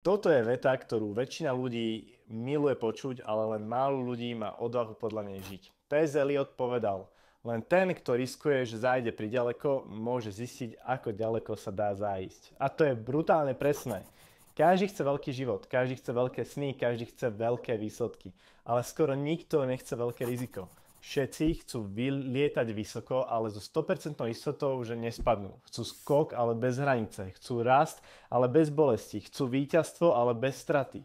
Toto je veta, ktorú väčšina ľudí miluje počuť, ale len málo ľudí má odvahu podľa nej žiť. T.S. Eliot povedal, len ten, kto riskuje, že zájde priďaleko, môže zistiť, ako ďaleko sa dá zájsť. A to je brutálne presné. Každý chce veľký život, každý chce veľké sny, každý chce veľké výsledky. Ale skoro nikto nechce veľké riziko. Všetci chcú lietať vysoko, ale so 100% istotou, že nespadnú. Chcú skok, ale bez hranice. Chcú rast, ale bez bolesti. Chcú víťazstvo, ale bez straty.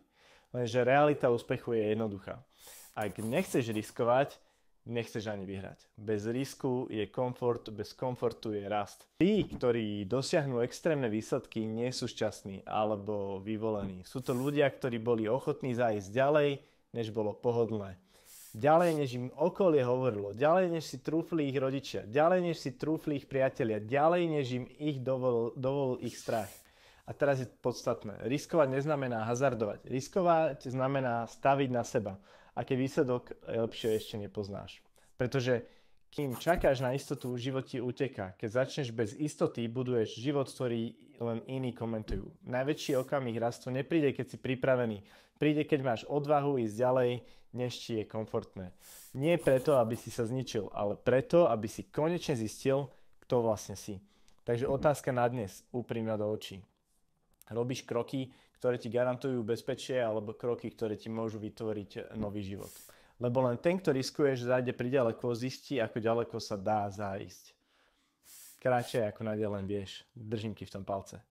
Lenže realita úspechu je jednoduchá. Ak nechceš riskovať, nechceš ani vyhrať. Bez risku je komfort, bez komfortu je rast. Tí, ktorí dosiahnu extrémne výsledky, nie sú šťastní alebo vyvolení. Sú to ľudia, ktorí boli ochotní zájsť ďalej, než bolo pohodlné. Ďalej, než im okolie hovorilo, ďalej, než si trúfli ich rodičia, ďalej, než si trúfli ich priatelia, ďalej, než im ich dovolil ich strach. A teraz je podstatné. Riskovať neznamená hazardovať. Riskovať znamená staviť na seba. A keď výsledok lepšie ešte nepoznáš. Pretože kým čakáš na istotu, život ti uteká. Keď začneš bez istoty, buduješ život, ktorý len iní komentujú. Najväčší okamih rastu nepríde, keď si pripravený. Príde, keď máš odvahu ísť ďalej, než ti je komfortné. Nie preto, aby si sa zničil, ale preto, aby si konečne zistil, kto vlastne si. Takže otázka na dnes, úprimná do očí. Robíš kroky, ktoré ti garantujú bezpečie, alebo kroky, ktoré ti môžu vytvoriť nový život. Lebo len ten, kto riskuje, že zájde priďaleko, zistí, ako ďaleko sa dá zájsť. Kratšie ako nájde len vieš. Držím ti v tom palce.